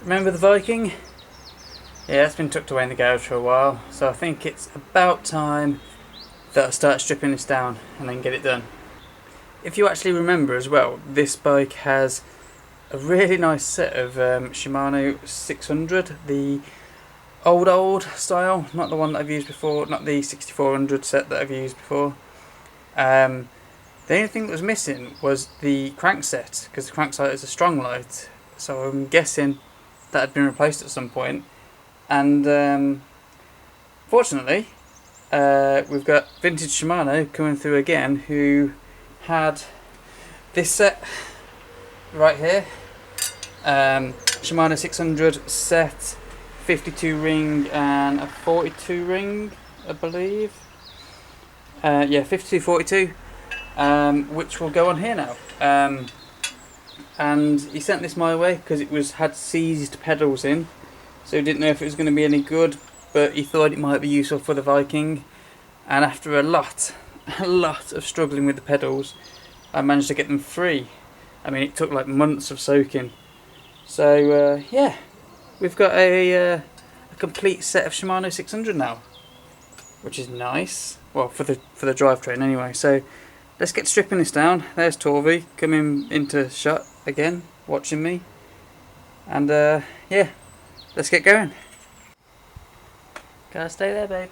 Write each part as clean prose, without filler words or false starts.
Remember the Viking? Yeah, it's been tucked away in the garage for a while, so I think it's about time that I start stripping this down and then get it done. If you actually remember as well, this bike has a really nice set of Shimano 600, the old style, not the one that I've used before, not the 6400 set that I've used before. The only thing that was missing was the crankset, because the crankset is a strong light, so I'm guessing that had been replaced at some point. And fortunately, we've got Vintage Shimano coming through again, who had this set right here. Shimano 600 set, 52 ring and a 42 ring, I believe. Yeah, 52, 42, which will go on here now. And he sent this my way because it had seized pedals in, so he didn't know if it was going to be any good, but he thought it might be useful for the Viking. And after a lot of struggling with the pedals, I managed to get them free. I mean, it took like months of soaking. So yeah, we've got a complete set of Shimano 600 now, which is nice. Well, for the drivetrain anyway. So let's get stripping this down. There's Torvi coming into shot again, watching me. And yeah, let's get going. Gotta stay there, babe.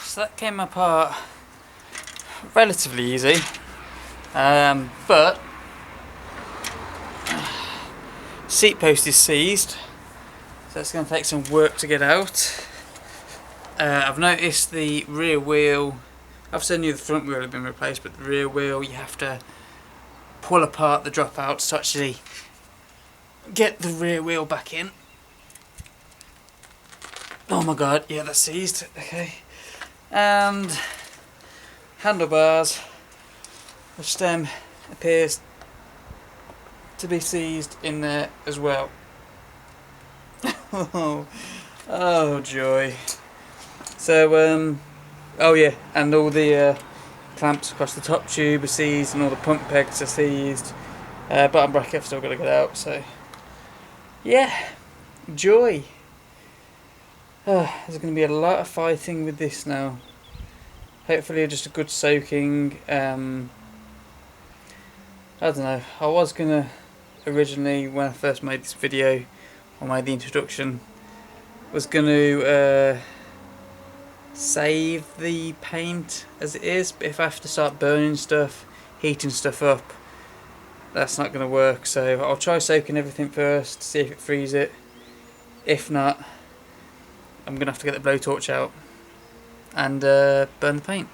So that came apart relatively easy, but seat post is seized, so that's going to take some work to get out. I've noticed the rear wheel, obviously I knew the front wheel had been replaced, but the rear wheel you have to pull apart the dropouts to actually get the rear wheel back in. Oh my god, yeah, that's seized, okay. And handlebars, the stem appears to be seized in there as well. Oh joy. So oh yeah, and all the clamps across the top tube are seized, and all the pump pegs are seized. Bottom bracket I've still got to get out, so yeah, joy. There's going to be a lot of fighting with this now. Hopefully just a good soaking. I don't know, I was going to originally, when I first made this video, or made the introduction, was going to save the paint as it is, but if I have to start burning stuff, heating stuff up, that's not going to work. So I'll try soaking everything first, see if it frees it. If not, I'm going to have to get the blowtorch out and burn the paint.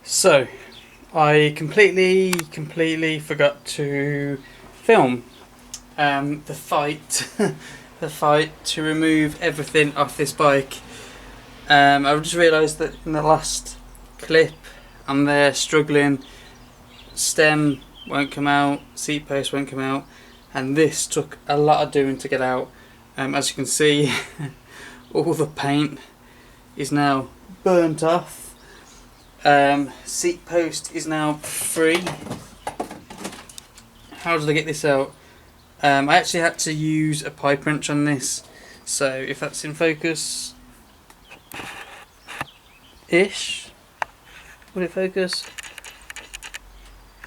So, I completely forgot to film the fight the fight to remove everything off this bike. I've just realised that in the last clip I'm there struggling, stem won't come out, seat post won't come out, and this took a lot of doing to get out. As you can see, all the paint is now burnt off. Seat post is now free. How did I get this out? I actually had to use a pipe wrench on this, so if that's in focus ish, would it focus?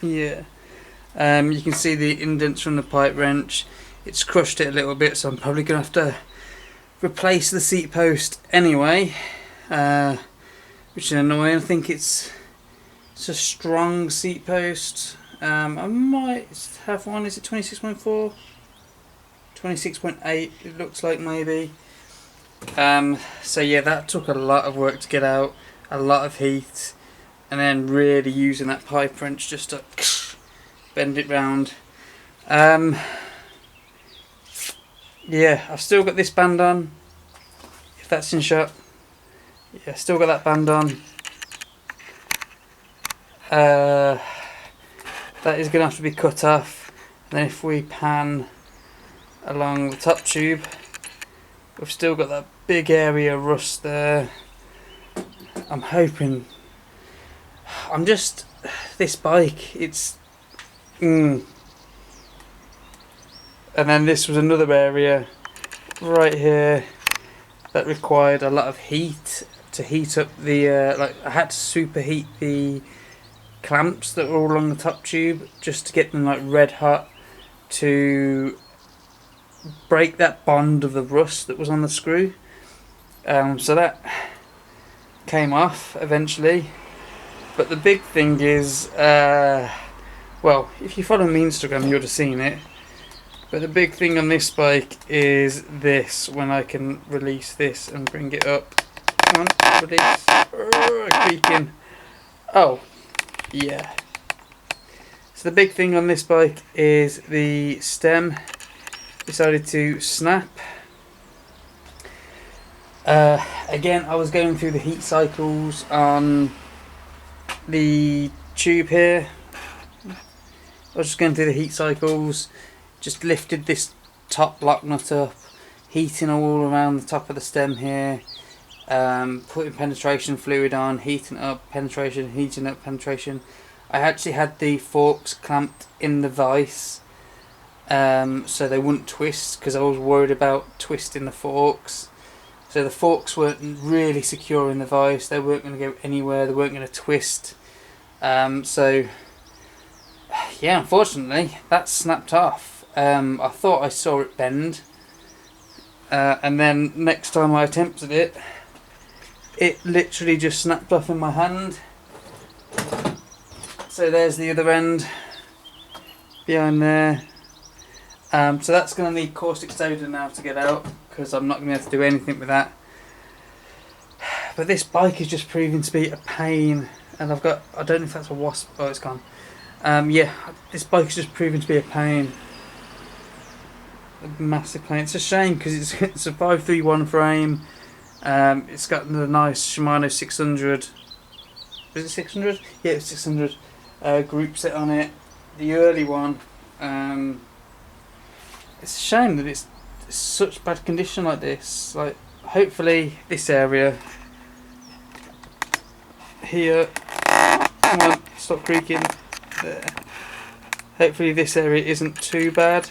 Yeah. You can see the indents from the pipe wrench. It's crushed it a little bit, so I'm probably going to have to replace the seat post anyway, which is annoying. I think it's a strong seat post. I might have one. Is it 26.4? 26.8 it looks like, maybe. So yeah, that took a lot of work to get out, a lot of heat, and then really using that pipe wrench just to bend it round. Yeah, I've still got this band on, if that's in shot. Yeah, still got that band on. That is going to have to be cut off. And then if we pan along the top tube, we've still got that big area of rust there. I'm hoping, this bike, it's and then this was another area right here that required a lot of heat to heat up the I had to superheat the clamps that were all along the top tube just to get them like red hot to break that bond of the rust that was on the screw. So that came off eventually, but the big thing is, well, if you follow me on Instagram you would have seen it, but the big thing on this bike is this, when I can release this and bring it up. Come on, release. Creaking. Oh, yeah. So the big thing on this bike is the stem decided to snap. Again, I was going through the heat cycles on the tube here. I was just going through the heat cycles, just lifted this top block nut up, heating all around the top of the stem here, putting penetration fluid on, heating up, penetration, heating up, penetration. I actually had the forks clamped in the vise so they wouldn't twist, because I was worried about twisting the forks. So the forks weren't really secure in the vise, they weren't going to go anywhere, they weren't going to twist. So yeah, unfortunately that snapped off. I thought I saw it bend, and then next time I attempted it, it literally just snapped off in my hand. So there's the other end behind there. So that's going to need caustic soda now to get out, because I'm not going to be able to do anything with that. But this bike is just proving to be a pain, and I don't know if that's a wasp. Oh, it's gone. Yeah, this bike is just proving to be a pain. A massive pain. It's a shame because it's a 531 frame. It's got the nice Shimano 600. Is it 600? Yeah, it's 600 group set on it. The early one. It's a shame that it's such bad condition like this. Like, hopefully this area here. Come on, stop creaking. There. Hopefully this area isn't too bad.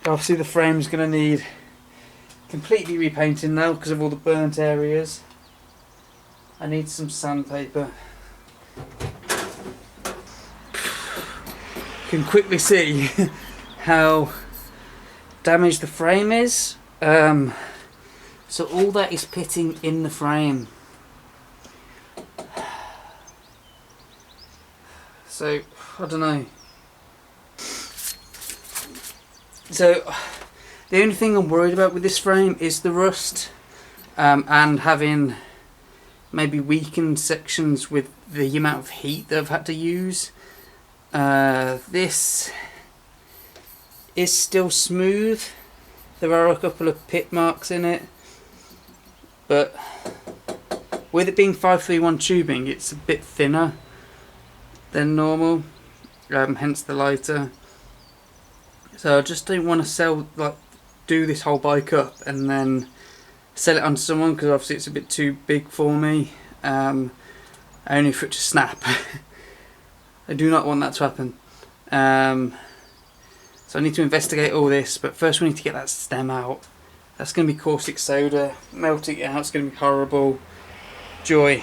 Obviously the frame's going to need completely repainting now because of all the burnt areas. I need some sandpaper. You can quickly see how damaged the frame is. So all that is pitting in the frame. So, I don't know. So, the only thing I'm worried about with this frame is the rust, and having maybe weakened sections with the amount of heat that I've had to use. This is still smooth. There are a couple of pit marks in it, but with it being 531 tubing, it's a bit thinner than normal, hence the lighter. So I just don't want to do this whole bike up and then sell it on to someone, because obviously it's a bit too big for me, only for it to snap. I do not want that to happen. So I need to investigate all this, but first we need to get that stem out. That's going to be caustic soda. Melting it out is going to be horrible. Joy.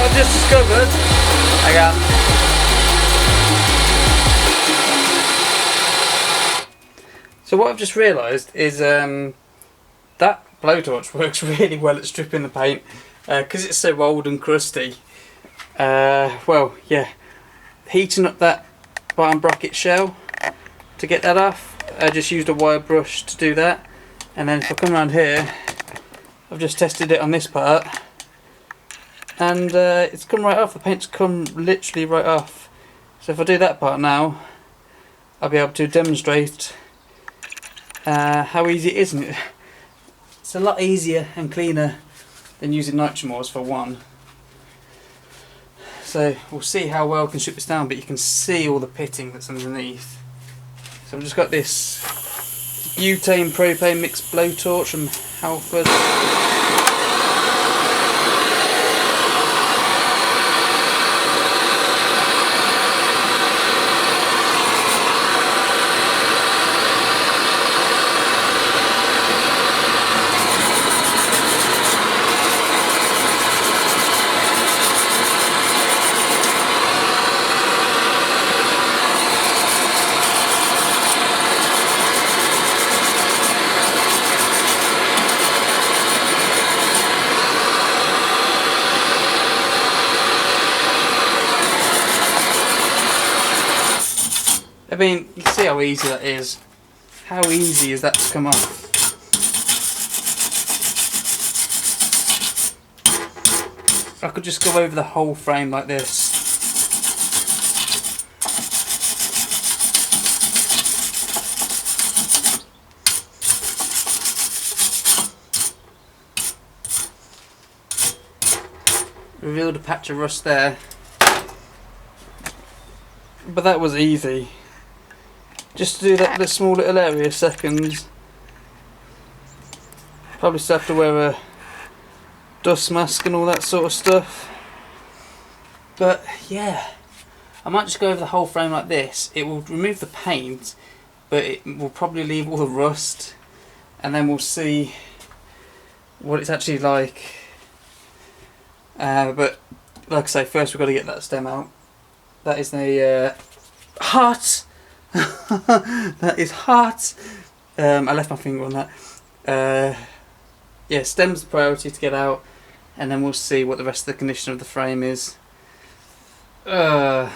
I've just discovered, hang on. So what I've just realised is that blowtorch works really well at stripping the paint because it's so old and crusty. Well, yeah, heating up that bottom bracket shell to get that off. I just used a wire brush to do that, and then if I come around here, I've just tested it on this part, and it's come right off. The paint's come literally right off. So if I do that part now, I'll be able to demonstrate how easy it is. And it's a lot easier and cleaner than using Nitromors for one. So we'll see how well I can strip this down, but you can see all the pitting that's underneath. So I've just got this butane propane mixed blowtorch from Halford. I mean, you can see how easy that is. How easy is that to come off? I could just go over the whole frame like this. Revealed a patch of rust there. But that was easy. Just to do that small little area, seconds. Probably still have to wear a dust mask and all that sort of stuff. But yeah, I might just go over the whole frame like this. It will remove the paint, but it will probably leave all the rust, and then we'll see what it's actually like. But like I say, first we've got to get that stem out. That is the hot. That is hot. I left my finger on that. Yeah, stem's the priority to get out, and then we'll see what the rest of the condition of the frame is. Yeah,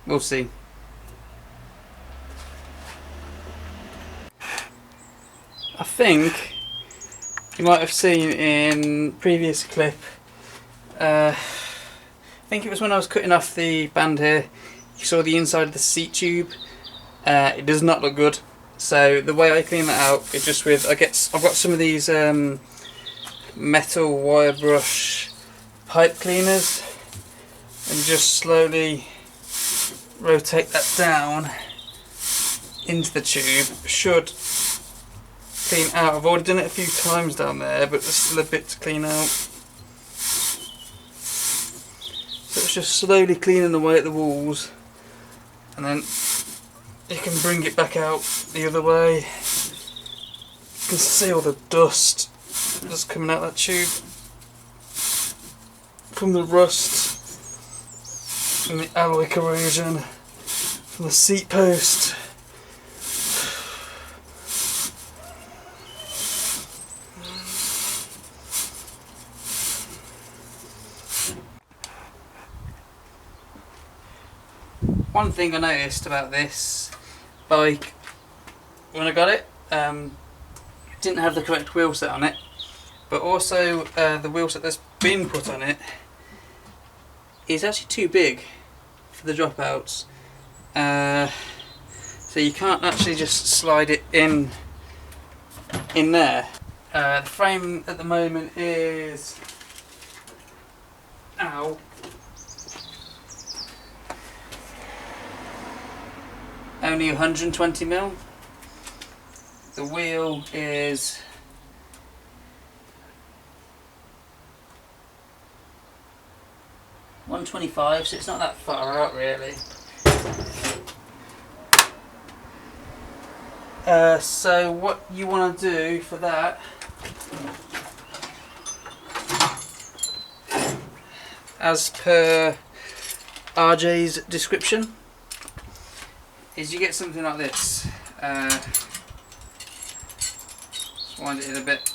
we'll see. I think you might have seen in previous clip. I think it was when I was cutting off the band here. You saw the inside of the seat tube. It does not look good. So the way I clean that out is just with I've got some of these metal wire brush pipe cleaners, and just slowly rotate that down into the tube. Should clean out. I've already done it a few times down there, but there's still a bit to clean out. So it's just slowly cleaning away at the walls, and then you can bring it back out the other way. You can see all the dust that's coming out that tube from the rust, from the alloy corrosion, from the seat post. One thing I noticed about this bike when I got it, didn't have the correct wheel set on it, but also the wheel set that's been put on it is actually too big for the dropouts, so you can't actually just slide it in there. The frame at the moment is only 120mm. The wheel is 125, so it's not that far out really. So what you want to do for that as per RJ's description, is you get something like this. Just wind it in a bit.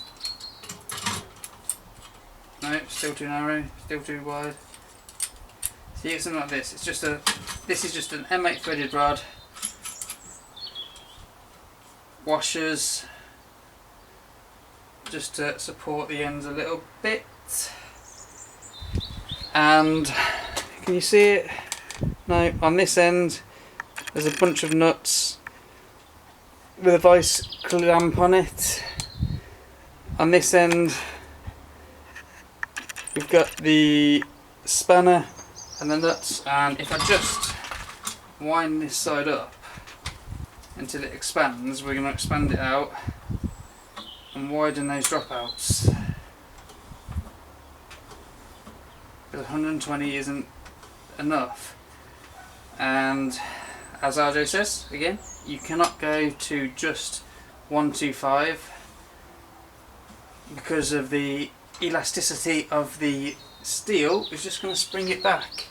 No, still too narrow, still too wide. So you get something like this. This is just an M8 threaded rod, washers, just to support the ends a little bit. And can you see it? No, on this end there's a bunch of nuts with a vice clamp on it. On this end we've got the spanner and the nuts, and if I just wind this side up until it expands, we're going to expand it out and widen those dropouts. Because 120 isn't enough, and as RJ says again, you cannot go to just 125 because of the elasticity of the steel is just going to spring it back.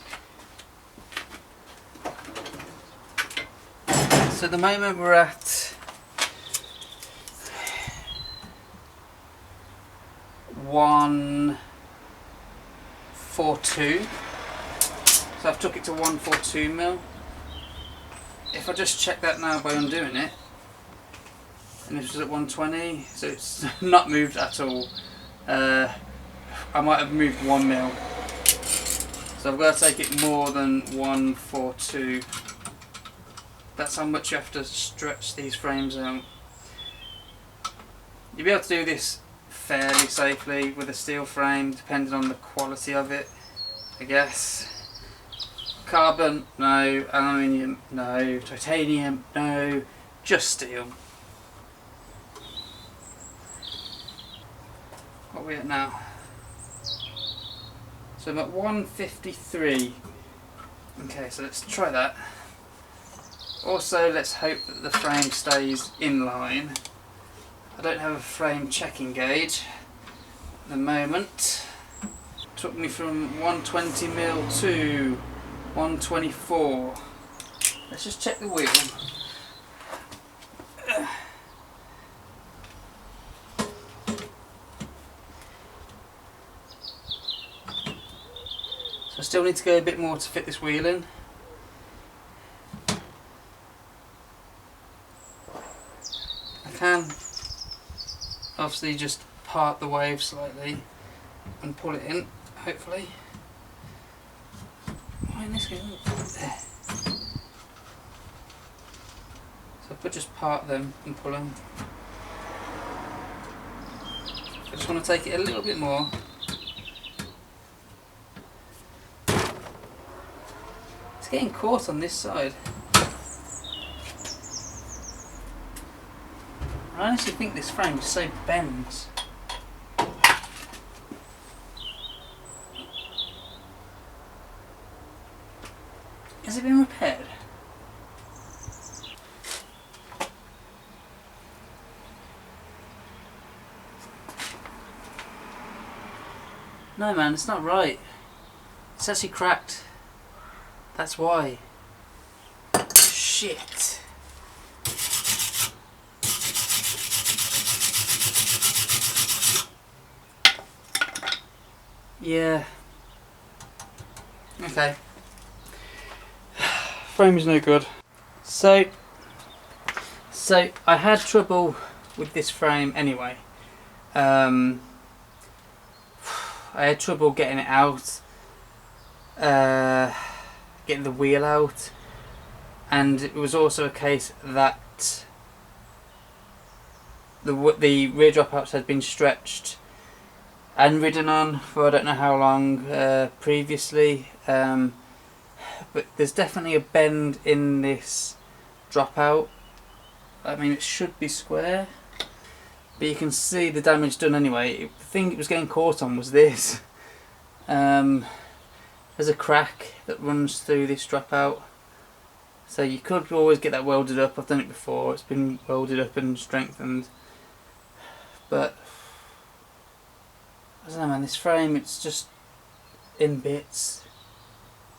So at the moment we're at 142. So I've took it to 142 mil. If I just check that now by undoing it, and this was at 120, so it's not moved at all. I might have moved 1 mil. So I've got to take it more than 142. That's how much you have to stretch these frames out. You'll be able to do this fairly safely with a steel frame, depending on the quality of it, I guess. Carbon, no. Aluminium, no. Titanium, no. Just steel. What are we at now? So I'm at 153. Okay, so let's try that. Also, let's hope that the frame stays in line. I don't have a frame checking gauge at the moment. Took me from 120 mil to 124. Let's just check the wheel. So I still need to go a bit more to fit this wheel in. I can obviously just part the wave slightly and pull it in, hopefully. Why in this go? There. So I could just part them and pull them. I just want to take it a little bit more. It's getting caught on this side. I honestly think this frame is so bent. Has it been repaired? No man, it's not right. It's actually cracked. That's why. Shit. Yeah. Okay. Frame is no good. So I had trouble with this frame anyway. I had trouble getting it out, getting the wheel out, and it was also a case that the rear dropouts had been stretched and ridden on for I don't know how long previously, but there's definitely a bend in this dropout. I mean, it should be square, but you can see the damage done anyway. The thing it was getting caught on was this. There's a crack that runs through this dropout, so you could always get that welded up. I've done it before, it's been welded up and strengthened, but I don't know man, this frame, it's in bits,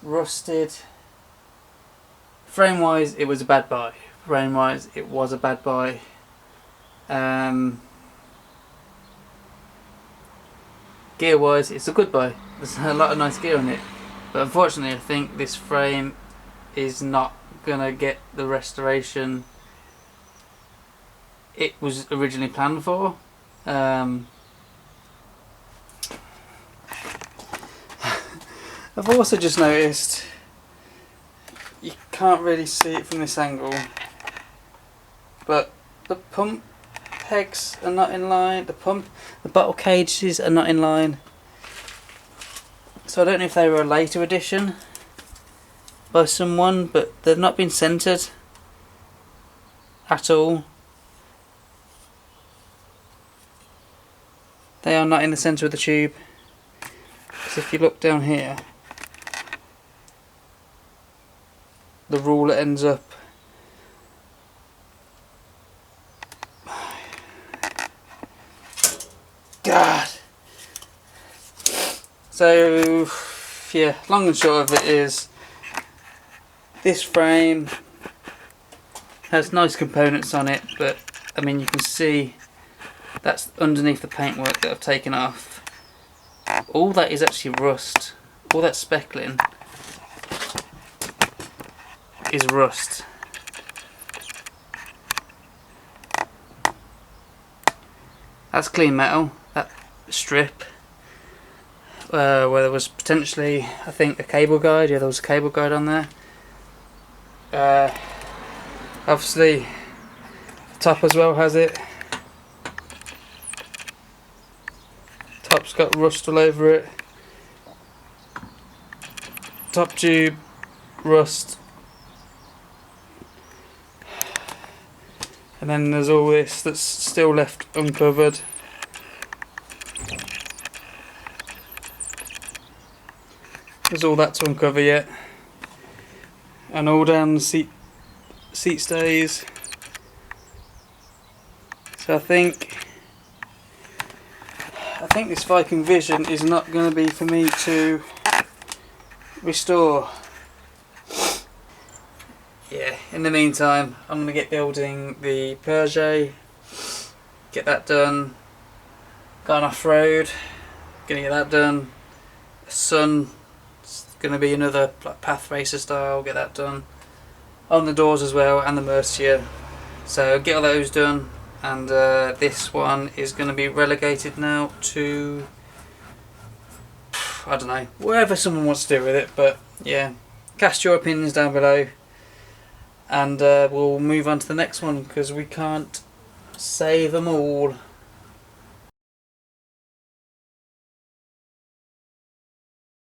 rusted. Frame wise it was a bad buy. Gear wise it's a good buy. There's a lot of nice gear on it, but unfortunately I think this frame is not gonna get the restoration it was originally planned for. I've also just noticed, you can't really see it from this angle, but the pump pegs are not in line, the bottle cages are not in line. So I don't know if they were a later addition by someone, but they've not been centered at all. They are not in the center of the tube. Because if you look down here, the ruler ends up God. So yeah, long and short of it is, this frame has nice components on it, but I mean you can see that's underneath the paintwork that I've taken off. All that is actually rust. All that speckling is rust. That's clean metal, that strip. Where there was potentially, I think, a cable guide. Yeah, there was a cable guide on there. Obviously, the top as well has it. Top's got rust all over it. Top tube, rust. And then there's all this that's still left uncovered. There's all that to uncover yet. And all down the seat stays. So I think this Viking Vision is not going to be for me to restore. Yeah, in the meantime I'm going to get building the Peugeot, get that done, gone off-road, going to get that done. Sun, it's going to be another like Path Racer style, get that done. On the doors as well, and the Mercia. So get all those done, and this one is going to be relegated now to, I don't know, wherever someone wants to do with it. But yeah, cast your opinions down below, and we'll move on to the next one because we can't say them all.